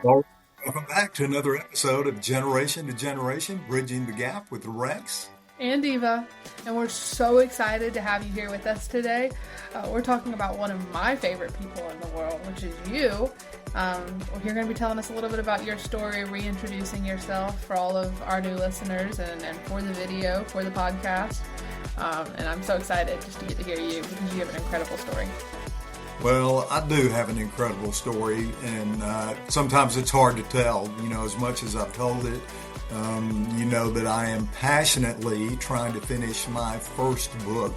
Well, welcome back to another episode of Generation to Generation, Bridging the Gap with Rex. And Eva, and we're so excited to have you here with us today. We're talking about one of my favorite people in the world, which is you. You're going to be telling us a little bit about your story, reintroducing yourself for all of our new listeners and for the video, for the podcast. And I'm so excited just to get to hear you because you have an incredible story. Well, I do have an incredible story, and sometimes it's hard to tell, as much as I've told it. You know that I am passionately trying to finish my first book,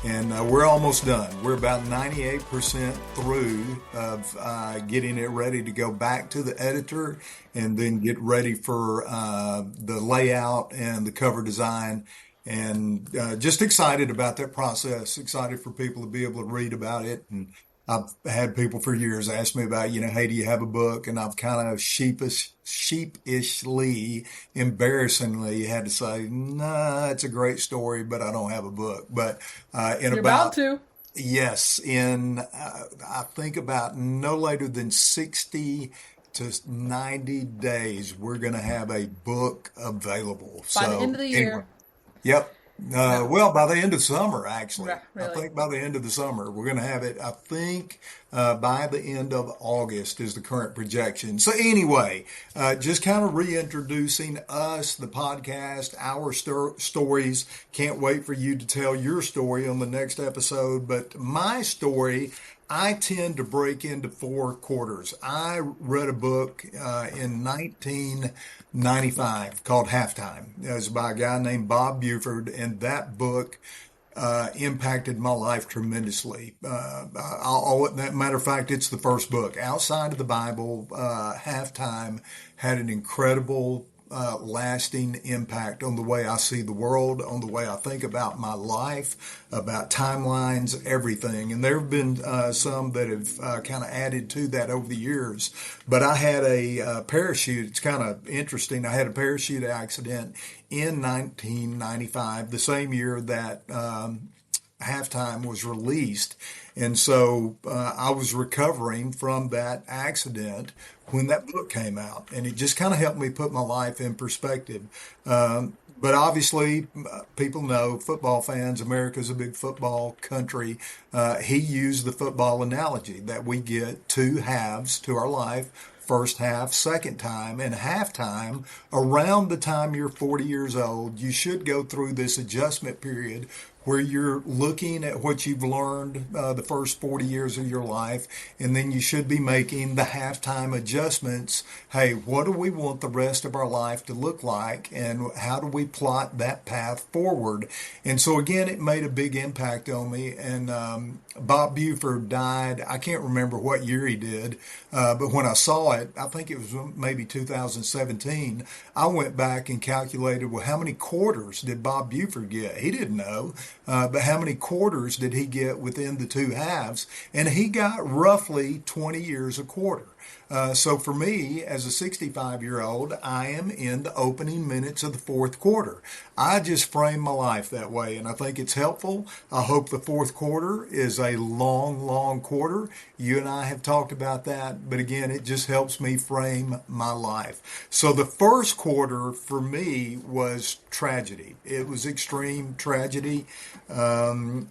and we're almost done. We're about 98% through of getting it ready to go back to the editor and then get ready for the layout and the cover design. And just excited about that process, excited for people to be able to read about it. And I've had people for years ask me about, hey, do you have a book? And I've kind of sheepishly, embarrassingly had to say, nah, it's a great story, but I don't have a book. But in You're about about, to. yes, in I think about no later than 60 to 90 days, we're going to have a book available. By the end So of the anyway. year. Yep. Yeah, Well, by the end of summer, actually, I really. think by the end of the summer, we're going to have it. I think by the end of August is the current projection. So anyway, just kind of reintroducing us, the podcast, our stories. Can't wait for you to tell your story on the next episode. But my story, I tend to break into four quarters. I read a book in 1995 called Halftime. It was by a guy named Bob Buford, and that book impacted my life tremendously. Matter of fact, it's the first book outside of the Bible. Halftime had an incredible lasting impact on the way I see the world, on the way I think about my life, about timelines, everything. And there have been some that have kind of added to that over the years. But I had a parachute. It's kind of interesting. I had a parachute accident in 1995, the same year that Halftime was released. And so I was recovering from that accident when that book came out. And it just kind of helped me put my life in perspective. But obviously, people know, football fans, America's a big football country. He used the football analogy that we get two halves to our life. First half, second time, and halftime, around the time you're 40 years old, you should go through this adjustment period where you're looking at what you've learned the first 40 years of your life, and then you should be making the halftime adjustments. Hey, what do we want the rest of our life to look like, and how do we plot that path forward? And so, again, it made a big impact on me, and Bob Buford died. I can't remember what year he did, but when I saw it, I think it was maybe 2017, I went back and calculated, well, how many quarters did Bob Buford get? He didn't know. But how many quarters did he get within the two halves? And he got roughly 20 years a quarter. So for me, as a 65-year-old, I am in the opening minutes of the fourth quarter. I just frame my life that way, and I think it's helpful. I hope the fourth quarter is a long, long quarter. You and I have talked about that, but again, it just helps me frame my life. So the first quarter for me was tragedy. It was extreme tragedy. Um,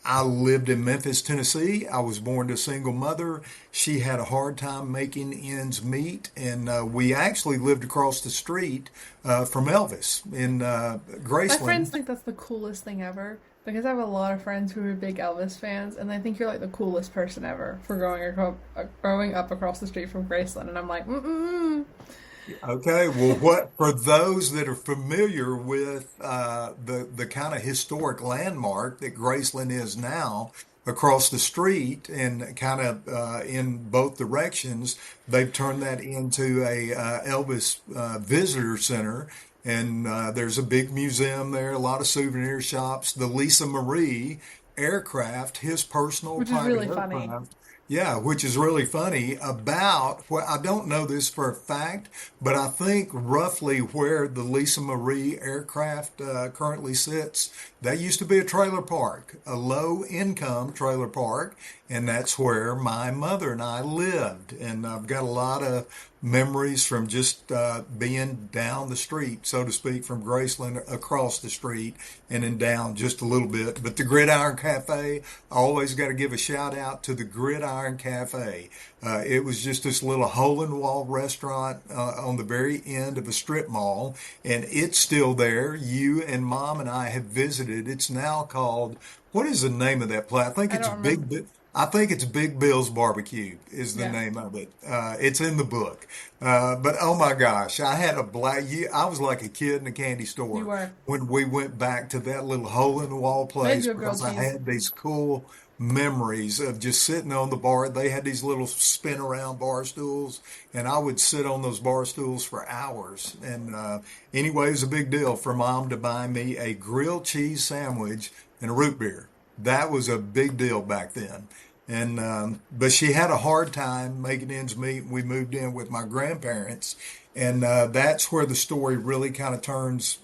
I lived in Memphis, Tennessee. I was born to a single mother. She had a hard time making ends meet, and we actually lived across the street from Elvis in My friends Graceland. think that's the coolest thing ever because I have a lot of friends who are big Elvis fans, and they think you're like the coolest person ever for growing up across the street from Graceland. And I'm like, mm. Okay, well, what for those that are familiar with the kind of historic landmark that Graceland is now across the street and kind of in both directions, they've turned that into a Elvis visitor center. And there's a big museum there, a lot of souvenir shops. The Lisa Marie aircraft, his personal Which is private really funny. aircraft. Yeah, which is really funny about well, I don't know this for a fact, but I think roughly where the Lisa Marie aircraft currently sits, that used to be a trailer park, a low income trailer park, and that's where my mother and I lived. And I've got a lot of memories from just being down the street, so to speak, from Graceland across the street and then down just a little bit. But the Gridiron Cafe, I always got to give a shout out to the Gridiron Cafe. It was just this little hole in the wall restaurant on the very end of a strip mall, and it's still there. You and Mom and I have visited. It's now called, what is the name of that place? I don't remember. I think it's Big Bill's Barbecue is the Yeah. name of it. It's in the book. But oh my gosh, I was like a kid in a candy You store were. when we went back to that little hole in the wall Made place you a grilled because I cheese. had these cool memories of just sitting on the bar. They had these little spin around bar stools, and I would sit on those bar stools for hours. And anyway, it was a big deal for Mom to buy me a grilled cheese sandwich and a root beer. That was a big deal back then. And but she had a hard time making ends meet. We moved in with my grandparents, and that's where the story really kind of turns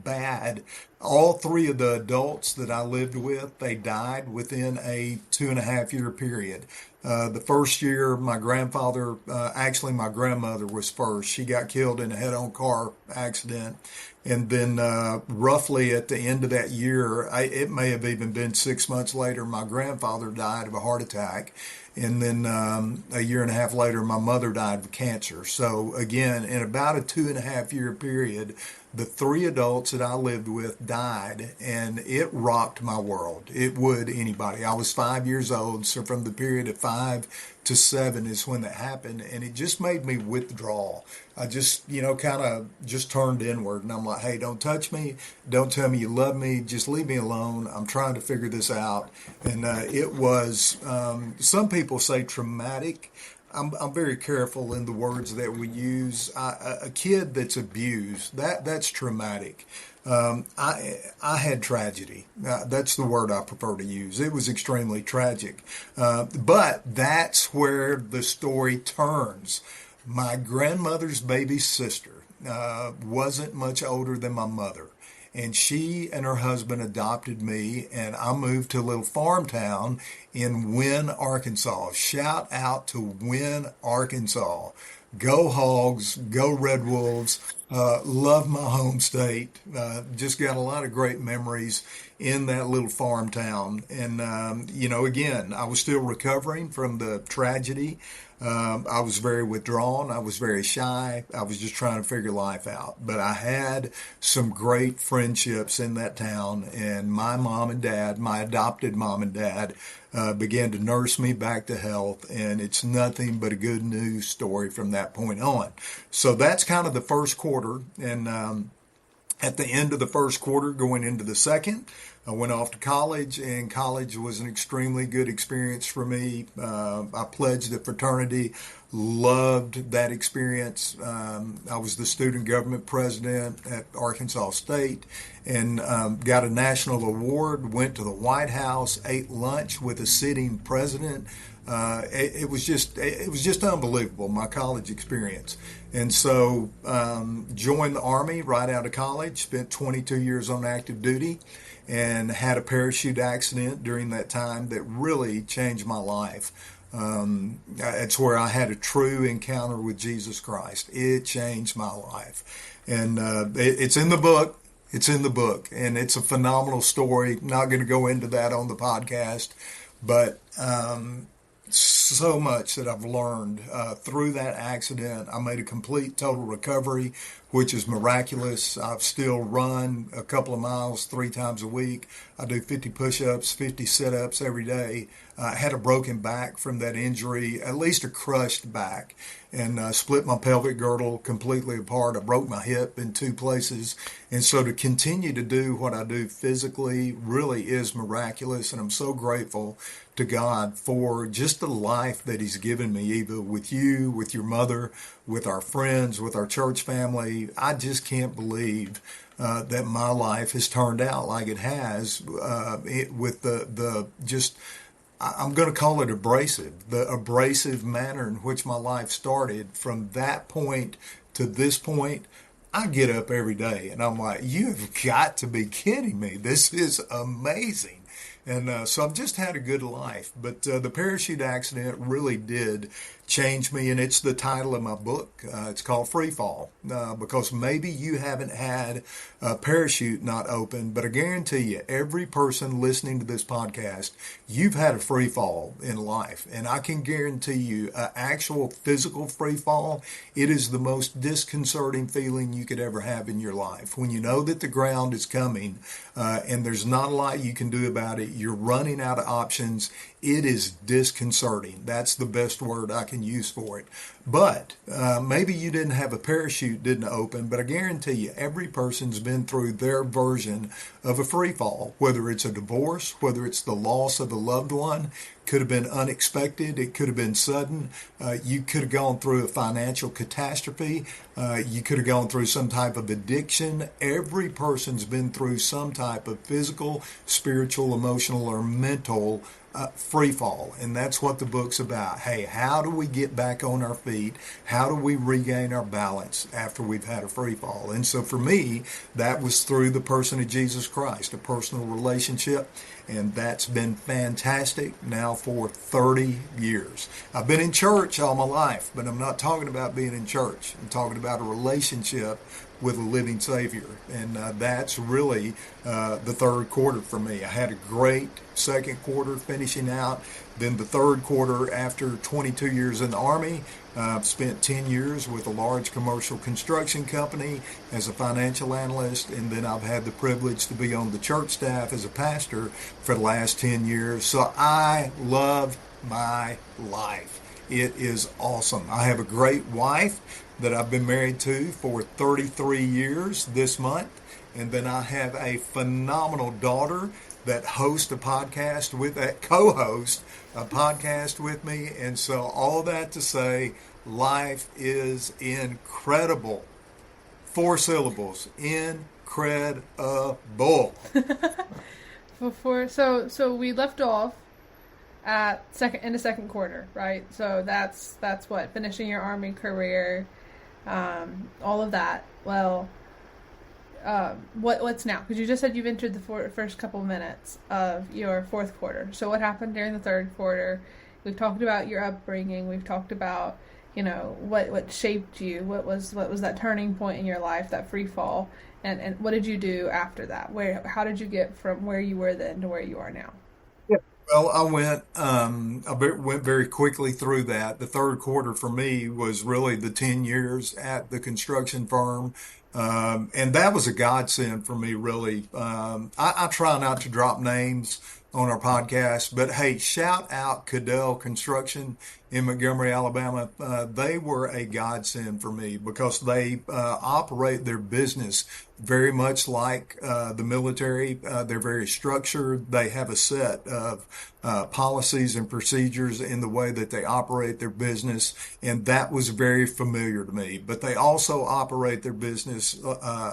bad. All three of the adults that I lived with, they died within a 2.5 year period. The first year, actually my grandmother was first. She got killed in a head-on car accident. And then roughly at the end of that year, it may have even been 6 months later, my grandfather died of a heart attack. And then a year and a half later, my mother died of cancer. So again, in about a 2.5 year period, the three adults that I lived with died, and it rocked my world. It would anybody. I was 5 years old, so from the period of 5 to 7 is when that happened, and it just made me withdraw. I just, kind of just turned inward, and I'm like, hey, don't touch me. Don't tell me you love me. Just leave me alone. I'm trying to figure this out. And it was, some people say traumatic. I'm very careful in the words that we use. A kid that's abused, that's traumatic. I had tragedy. That's the word I prefer to use. It was extremely tragic. But that's where the story turns. My grandmother's baby sister wasn't much older than my mother. And she and her husband adopted me, and I moved to a little farm town in Wynne, Arkansas. Shout out to Wynne, Arkansas. Go Hogs, go Red Wolves. Love my home state. Just got a lot of great memories in that little farm town. And, again, I was still recovering from the tragedy. I was very withdrawn. I was very shy. I was just trying to figure life out. But I had some great friendships in that town. And my mom and dad, my adopted mom and dad, began to nurse me back to health. And it's nothing but a good news story from that point on. So that's kind of the first quarter. And at the end of the first quarter, going into the second, I went off to college, and college was an extremely good experience for me. I pledged the fraternity, loved that experience. I was the student government president at Arkansas State, and got a national award, went to the White House, ate lunch with a sitting president. It was just unbelievable, my college experience. And so joined the Army right out of college, spent 22 years on active duty, and had a parachute accident during that time that really changed my life. It's where I had a true encounter with Jesus Christ. It changed my life. And it's in the book. It's in the book. And it's a phenomenal story. Not going to go into that on the podcast, but so much that I've learned through that accident. I made a complete total recovery, which is miraculous. I've still run a couple of miles 3 times a week. I do 50 push-ups, 50 sit-ups every day. I had a broken back from that injury, at least a crushed back, and split my pelvic girdle completely apart. I broke my hip in 2 places. And so to continue to do what I do physically really is miraculous. And I'm so grateful to God for just the life that He's given me, either with you, with your mother, with our friends, with our church family. I just can't believe that my life has turned out like it has with the just I'm going to call it abrasive, the abrasive manner in which my life started from that point to this point. I get up every day and I'm like, you have got to be kidding me. This is amazing. And so I've just had a good life. But the parachute accident really did change me. And it's the title of my book. It's called Free Fall because maybe you haven't had a parachute not open, but I guarantee you, every person listening to this podcast, you've had a free fall in life. And I can guarantee you, an actual physical free fall, it is the most disconcerting feeling you could ever have in your life. When you know that the ground is coming and there's not a lot you can do about it, you're running out of options. It is disconcerting. That's the best word I can use for it. But maybe you didn't have a parachute didn't open, but I guarantee you every person's been through their version of a free fall, whether it's a divorce, whether it's the loss of a loved one. Could have been unexpected. It could have been sudden. You could have gone through a financial catastrophe. You could have gone through some type of addiction. Every person's been through some type of physical, spiritual, emotional, or mental free fall. And that's what the book's about. Hey, how do we get back on our feet? How do we regain our balance after we've had a free fall? And so for me, that was through the person of Jesus Christ, a personal relationship. And that's been fantastic now for 30 years. I've been in church all my life, but I'm not talking about being in church. I'm talking about a relationship with a living Savior. And that's really the third quarter for me. I had a great second quarter finishing out. Then the third quarter, after 22 years in the Army, I've spent 10 years with a large commercial construction company as a financial analyst, and then I've had the privilege to be on the church staff as a pastor for the last 10 years. So I love my life. It is awesome. I have a great wife that I've been married to for 33 years this month, and then I have a phenomenal daughter that hosts a podcast with, that co-host a podcast with me. And so all that to say, life is incredible. 4 syllables, incredible. So we left off at second quarter, right? So that's what, finishing your Army career, all of that. Well, what's now? Because you just said you've entered the first couple minutes of your fourth quarter. So what happened during the third quarter? We've talked about your upbringing. We've talked about, what shaped you. What was that turning point in your life, that free fall, and what did you do after that? How did you get from where you were then to where you are now? Well, I went very quickly through that. The third quarter for me was really the 10 years at the construction firm. And that was a godsend for me, really. I try not to drop names on our podcast, but hey, shout out Cadell Construction in Montgomery, Alabama. They were a godsend for me because they operate their business very much like the military. They're very structured. They have a set of policies and procedures in the way that they operate their business, and that was very familiar to me. But they also operate their business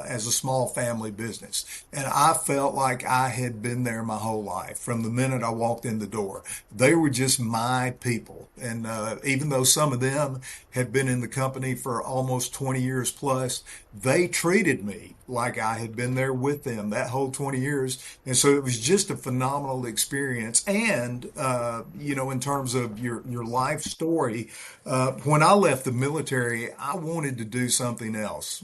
as a small family business, and I felt like I had been there my whole life from the minute I walked in the door. They were just my people, and even though some of them had been in the company for almost 20 years plus, they treated me like I had been there with them that whole 20 years. And so it was just a phenomenal experience. And, in terms of your life story, when I left the military, I wanted to do something else.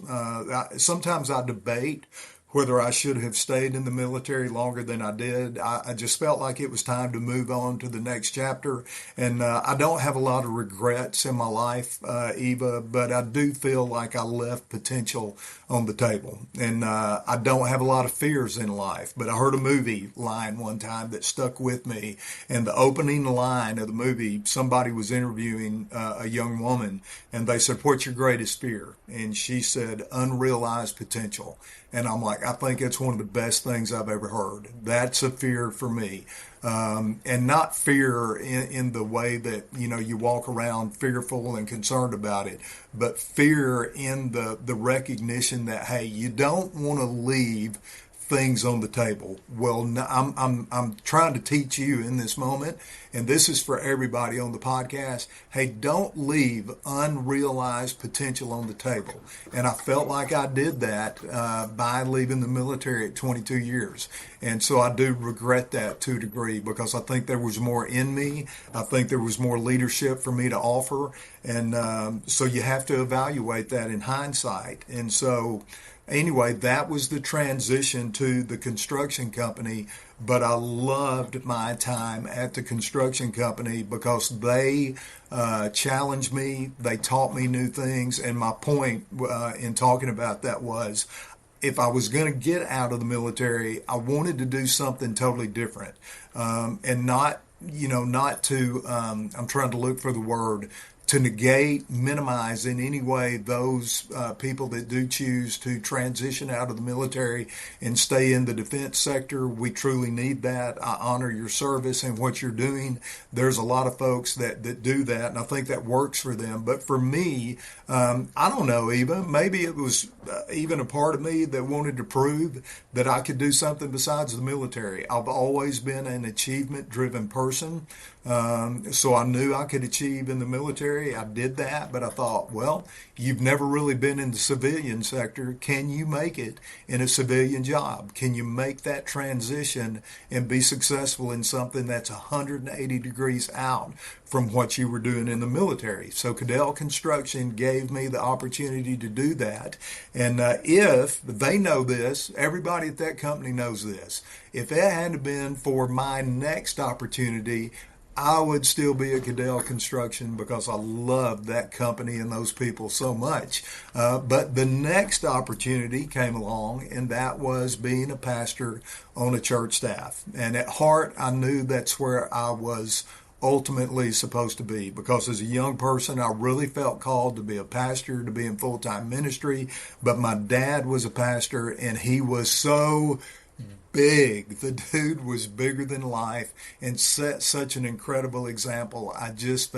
Sometimes I debate whether I should have stayed in the military longer than I did. I just felt like it was time to move on to the next chapter. And I don't have a lot of regrets in my life, Eva, but I do feel like I left potential on the table. And I don't have a lot of fears in life, but I heard a movie line one time that stuck with me. And the opening line of the movie, somebody was interviewing a young woman, and they said, "What's your greatest fear?" And she said, "Unrealized potential." And I'm like, I think it's one of the best things I've ever heard. That's a fear for me. And not fear in the way that, you walk around fearful and concerned about it, but fear in the recognition that, hey, you don't want to leave things on the table. Well, I'm trying to teach you in this moment, and this is for everybody on the podcast. Hey, don't leave unrealized potential on the table. And I felt like I did that by leaving the military at 22 years. And so I do regret that to a degree because I think there was more in me. I think there was more leadership for me to offer. And so you have to evaluate that in hindsight. And so anyway, that was the transition to the construction company. But I loved my time at the construction company because they challenged me. They taught me new things. And my point in talking about that was if I was going to get out of the military, I wanted to do something totally different and not, not to, I'm trying to look for the word, to negate, minimize in any way those people that do choose to transition out of the military and stay in the defense sector. We truly need that. I honor your service and what you're doing. There's a lot of folks that do that, and I think that works for them. But for me, I don't know, Eva, maybe it was even a part of me that wanted to prove that I could do something besides the military. I've always been an achievement-driven person. So I knew I could achieve in the military. I did that, but I thought, well, you've never really been in the civilian sector. Can you make it in a civilian job? Can you make that transition and be successful in something that's 180 degrees out from what you were doing in the military? So Cadell Construction gave me the opportunity to do that. And if they know this, everybody at that company knows this. If it hadn't been for my next opportunity, I would still be at Cadell Construction because I love that company and those people so much. But the next opportunity came along, and that was being a pastor on a church staff. And at heart, I knew that's where I was ultimately supposed to be because as a young person, I really felt called to be a pastor, to be in full-time ministry. But my dad was a pastor, and he was so big. The dude was bigger than life and set such an incredible example. I just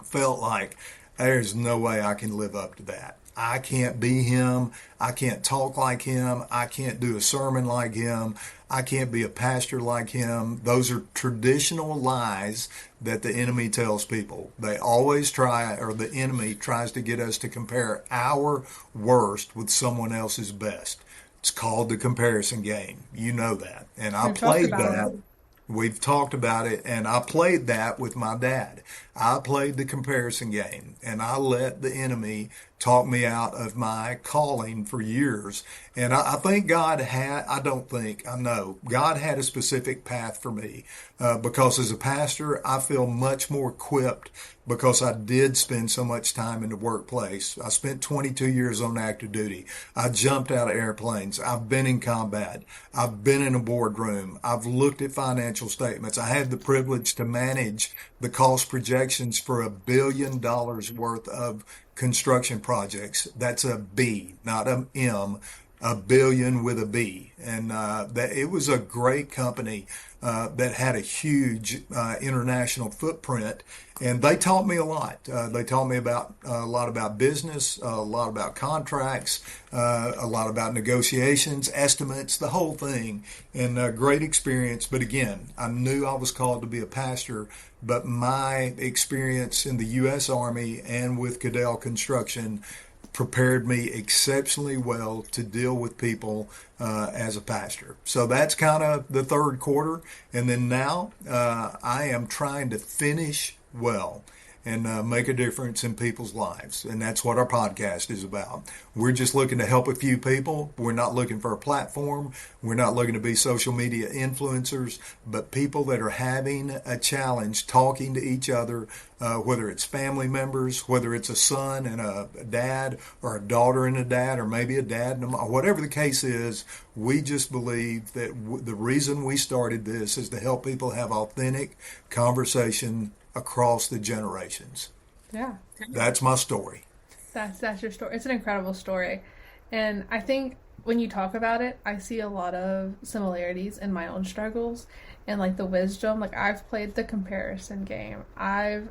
felt like there's no way I can live up to that. I can't be him. I can't talk like him. I can't do a sermon like him. I can't be a pastor like him. Those are traditional lies that the enemy tells people. They always try, or the enemy tries to get us to compare our worst with someone else's best. It's called the comparison game. You know that. And I played that. We've talked about it, and I played that with my dad. I played the comparison game, and I let the enemy talk me out of my calling for years. And I think God had, I don't think, I know, God had a specific path for me because as a pastor, I feel much more equipped because I did spend so much time in the workplace. I spent 22 years on active duty. I jumped out of airplanes. I've been in combat. I've been in a boardroom. I've looked at financial statements. I had the privilege to manage the cost projections for $1 billion worth of construction projects. That's a B, not an M, a billion with a B. And that it was a great company that had a huge international footprint. And they taught me a lot. They taught me about a lot about business, a lot about contracts, a lot about negotiations, estimates, the whole thing. And a great experience. But again, I knew I was called to be a pastor. But my experience in the U.S. Army and with Cadell Construction prepared me exceptionally well to deal with people as a pastor. So that's kind of the third quarter. And then now I am trying to finish well and make a difference in people's lives. And that's what our podcast is about. We're just looking to help a few people. We're not looking for a platform. We're not looking to be social media influencers, but people that are having a challenge talking to each other, whether it's family members, whether it's a son and a dad, or a daughter and a dad, or maybe a dad and a mom, whatever the case is. We just believe that the reason we started this is to help people have authentic conversation across the generations. Yeah. That's my story. That's your story. It's an incredible story. And I think when you talk about it, I see a lot of similarities in my own struggles and like the wisdom. Like I've played the comparison game. I've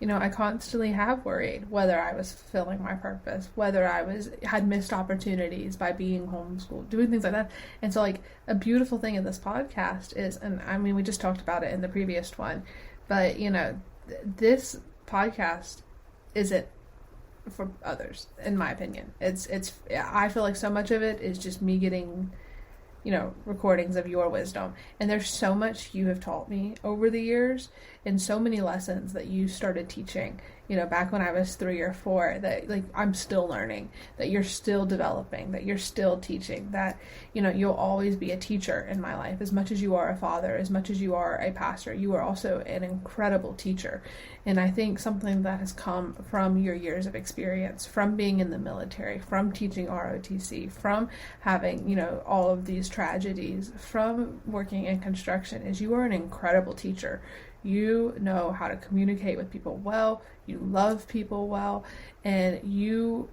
I constantly have worried whether I was fulfilling my purpose, whether I was had missed opportunities by being homeschooled, doing things like that. And so, like, a beautiful thing of this podcast is, and I mean, we just talked about it in the previous one, but this podcast isn't for others, in my opinion. It's I feel like so much of it is just me getting recordings of your wisdom. And there's so much you have taught me over the years, and so many lessons that you started teaching, back when I was 3 or 4, that, like, I'm still learning, that you're still developing, that you're still teaching, that, you'll always be a teacher in my life. As much as you are a father, as much as you are a pastor, you are also an incredible teacher. And I think something that has come from your years of experience, from being in the military, from teaching ROTC, from having, all of these tragedies, from working in construction, is you are an incredible teacher. You know how to communicate with people well, you love people well, and you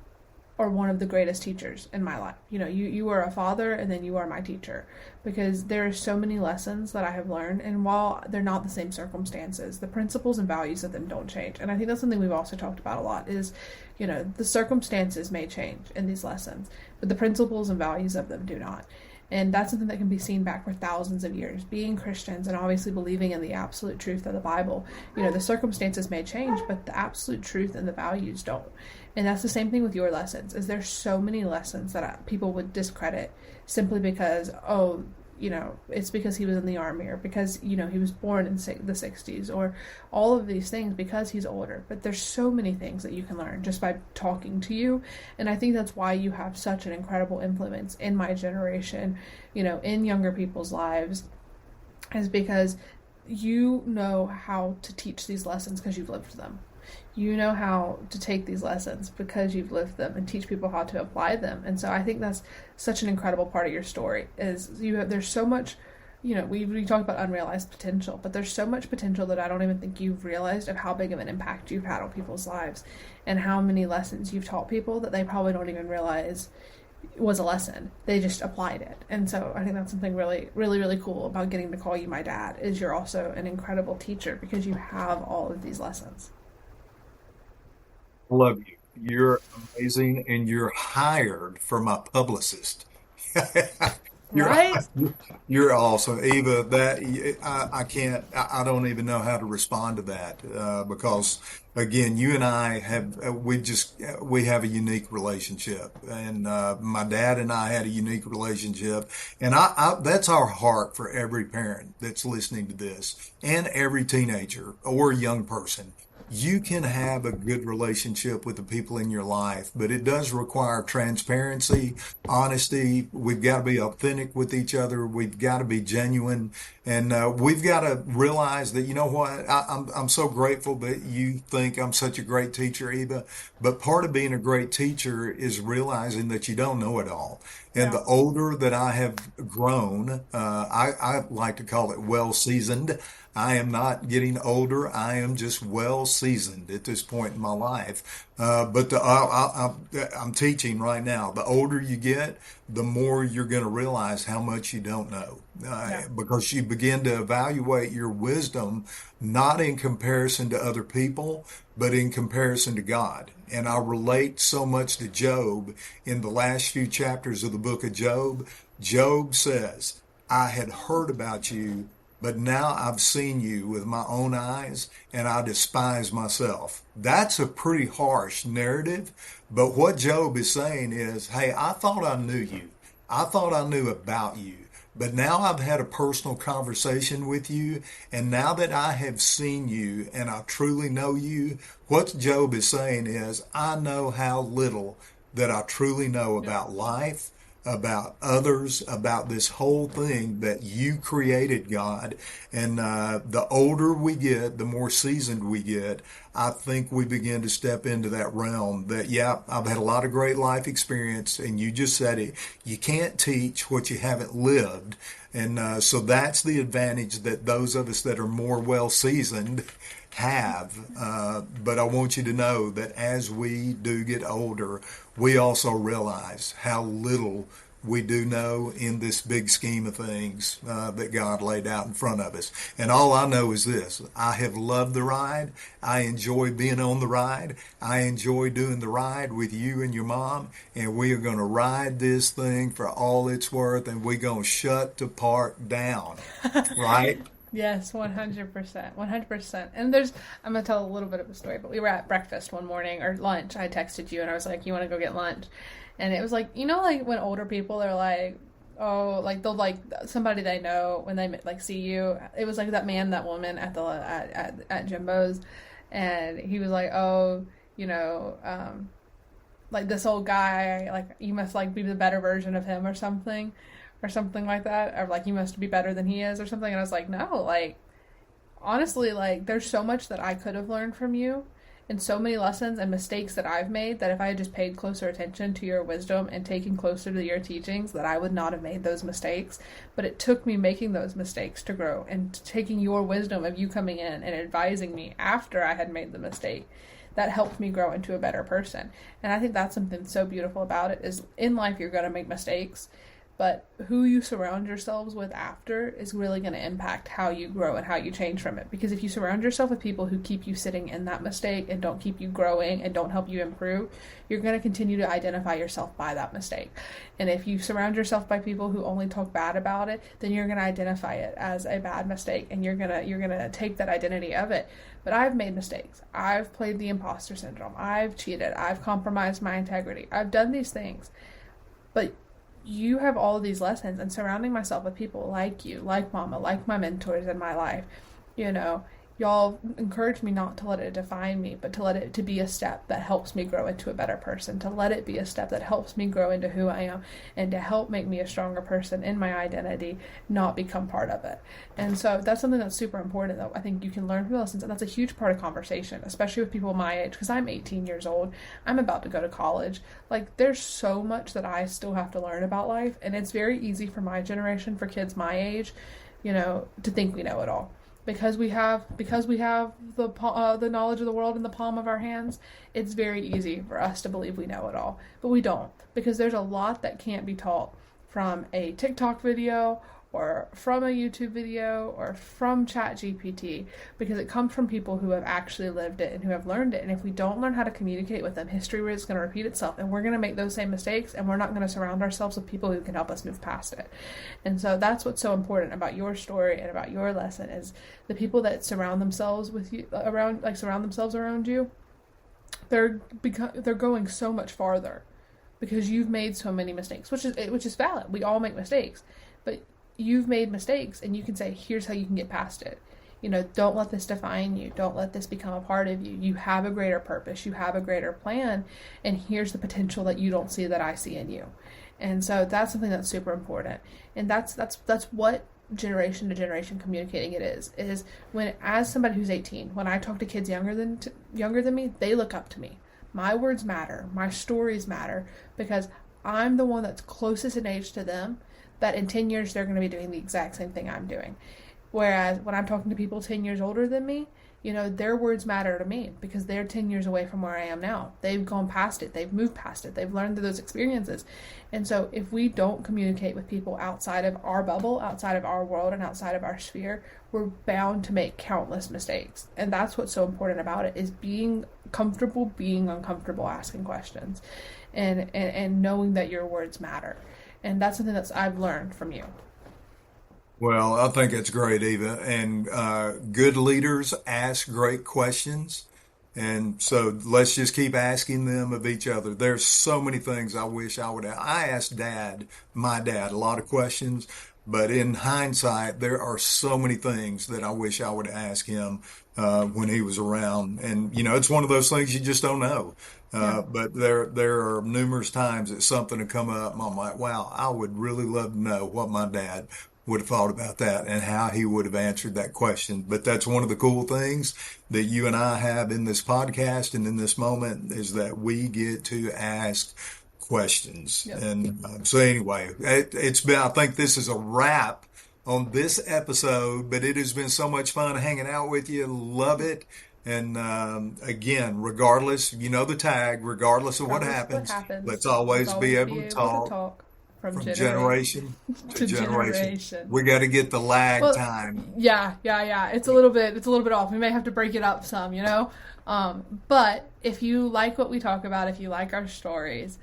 are one of the greatest teachers in my life. You are a father, and then you are my teacher, because there are so many lessons that I have learned, and while they're not the same circumstances, the principles and values of them don't change. And I think that's something we've also talked about a lot is, the circumstances may change in these lessons, but the principles and values of them do not. And that's something that can be seen back for thousands of years. Being Christians and obviously believing in the absolute truth of the Bible, the circumstances may change, but the absolute truth and the values don't. And that's the same thing with your lessons, is there's so many lessons that people would discredit simply because, it's because he was in the army, or because, he was born in the 60s, or all of these things because he's older. But there's so many things that you can learn just by talking to you. And I think that's why you have such an incredible influence in my generation, in younger people's lives, is because you know how to teach these lessons because you've lived them. You know how to take these lessons because you've lived them, and teach people how to apply them. And so I think that's such an incredible part of your story, is there's so much, we talked about unrealized potential, but there's so much potential that I don't even think you've realized of how big of an impact you've had on people's lives, and how many lessons you've taught people that they probably don't even realize was a lesson. They just applied it. And so I think that's something really, really, really cool about getting to call you my dad, is you're also an incredible teacher because you have all of these lessons. Love you. You're amazing, and you're hired for my publicist. You're Right? you're awesome, Eva. I can't. I don't even know how to respond to that because again, you and I have we have a unique relationship, and my dad and I had a unique relationship, and that's our heart for every parent that's listening to this, and every teenager or young person. You can have a good relationship with the people in your life, but it does require transparency, honesty. We've got to be authentic with each other. We've got to be genuine, and we've got to realize that, you know what, I'm so grateful that you think I'm such a great teacher, Eva. But part of being a great teacher is realizing that you don't know it all. And Yeah. the older that I have grown, I like to call it well seasoned. I am not getting older. I am just well seasoned at this point in my life. I'm teaching right now. The older you get, the more you're going to realize how much you don't know. Yeah. Because you begin to evaluate your wisdom not in comparison to other people, but in comparison to God. And I relate so much to Job in the last few chapters of the book of Job. Job says, I had heard about you, but now I've seen you with my own eyes, and I despise myself. That's a pretty harsh narrative, but what Job is saying is, hey, I thought I knew you. I thought I knew about you. But now I've had a personal conversation with you, and now that I have seen you and I truly know you, what Job is saying is, I know how little that I truly know Yeah. about life, about others, about this whole thing that you created, God. And the older we get, the more seasoned we get, I think we begin to step into that realm that, yeah, I've had a lot of great life experience, and you just said it. You can't teach what you haven't lived. And so that's the advantage that those of us that are more well seasoned have. But I want you to know that as we do get older, we also realize how little we do know in this big scheme of things that God laid out in front of us. And all I know is this: I have loved the ride. I enjoy being on the ride. I enjoy doing the ride with you and your mom. And we are going to ride this thing for all it's worth. And we're going to shut the park down. Right? Yes, 100%. 100%. And there's, I'm going to tell a little bit of a story, but we were at breakfast one morning or lunch. I texted you and I was like, you want to go get lunch? And it was like, like when older people are like, oh, like they'll like somebody they know when they like see you. It was like that man, that woman at at Jimbo's. And he was like, oh, like this old guy, like you must like be the better version of him or something like that, or like you must be better than he is or something. And I was like, no, like honestly, like there's so much that I could have learned from you and so many lessons and mistakes that I've made that if I had just paid closer attention to your wisdom and taken closer to your teachings, that I would not have made those mistakes. But it took me making those mistakes to grow, and taking your wisdom of you coming in and advising me after I had made the mistake, that helped me grow into a better person. And I think that's something so beautiful about it, is in life you're going to make mistakes, but who you surround yourselves with after is really going to impact how you grow and how you change from it. Because if you surround yourself with people who keep you sitting in that mistake and don't keep you growing and don't help you improve, you're going to continue to identify yourself by that mistake. And if you surround yourself by people who only talk bad about it, then you're going to identify it as a bad mistake, and you're going to take that identity of it. But I've made mistakes. I've played the imposter syndrome. I've cheated. I've compromised my integrity. I've done these things. But you have all of these lessons, and surrounding myself with people like you, like Mama, like my mentors in my life, y'all encourage me not to let it define me, but to let it to be a step that helps me grow into a better person, to let it be a step that helps me grow into who I am, and to help make me a stronger person in my identity, not become part of it. And so that's something that's super important that I think you can learn from lessons, and that's a huge part of conversation, especially with people my age, because I'm 18 years old. I'm about to go to college. Like, there's so much that I still have to learn about life, and it's very easy for my generation, for kids my age, to think we know it all. Because we have the knowledge of the world in the palm of our hands, it's very easy for us to believe we know it all. But we don't, because there's a lot that can't be taught from a TikTok video or from a YouTube video or from ChatGPT, because it comes from people who have actually lived it and who have learned it. And if we don't learn how to communicate with them, history is going to repeat itself, and we're going to make those same mistakes, and we're not going to surround ourselves with people who can help us move past it. And so that's what's so important about your story and about your lesson, is the people that surround themselves with you around you, they're going so much farther because you've made so many mistakes, which is valid. We all make mistakes, but you've made mistakes, and you can say, here's how you can get past it. Don't let this define you. Don't let this become a part of you. You have a greater purpose. You have a greater plan, and here's the potential that you don't see that I see in you. And so that's something that's super important. And that's what generation to generation communicating it is when, as somebody who's 18, when I talk to kids younger than me, they look up to me. My words matter. My stories matter, because I'm the one that's closest in age to them, that in 10 years they're going to be doing the exact same thing I'm doing. Whereas when I'm talking to people 10 years older than me, their words matter to me, because they're 10 years away from where I am now. They've gone past it. They've moved past it. They've learned through those experiences. And so if we don't communicate with people outside of our bubble, outside of our world, and outside of our sphere, we're bound to make countless mistakes. And that's what's so important about it, is being comfortable, being uncomfortable, asking questions, and knowing that your words matter. And that's something that I've learned from you. Well, I think it's great, Eva. And good leaders ask great questions. And so let's just keep asking them of each other. There's so many things I wish I would have. I asked my dad, a lot of questions, but in hindsight, there are so many things that I wish I would have asked him when he was around. And, it's one of those things you just don't know. Yeah. But there are numerous times that something will come up and I'm like, wow, I would really love to know what my dad would have thought about that and how he would have answered that question. But that's one of the cool things that you and I have in this podcast and in this moment, is that we get to ask questions. Yep. And so anyway, it's been, I think this is a wrap on this episode, but it has been so much fun hanging out with you. Love it. And again, regardless, the tag, regardless of what happens, let's always be able to talk from From generation to to generation. generation. We got to get the lag Well, time. yeah. It's a little bit off. We may have to break it up some, you know. But if you like what we talk about, if you like our stories,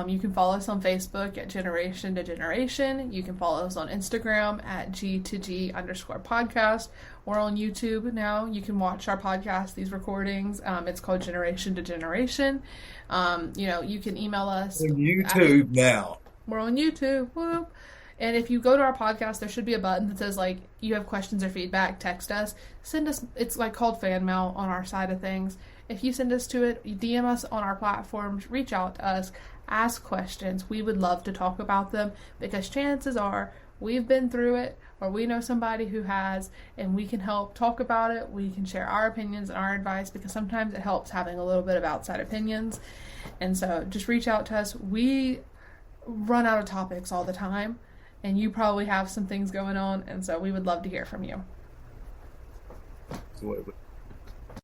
you can follow us on Facebook at Generation to Generation. You can follow us on Instagram at G2G_podcast. We're on YouTube now. You can watch our podcast, these recordings. It's called Generation to Generation. You can email us. On YouTube now. We're on YouTube. Whoop. And if you go to our podcast, there should be a button that says, like, you have questions or feedback, text us. Send us, it's like called fan mail on our side of things. If you send us to it, you DM us on our platforms, reach out to us, ask questions. We would love to talk about them because chances are we've been through it or we know somebody who has, and we can help talk about it. We can share our opinions and our advice because sometimes it helps having a little bit of outside opinions. And so just reach out to us. We run out of topics all the time, and you probably have some things going on, and so we would love to hear from you. Absolutely.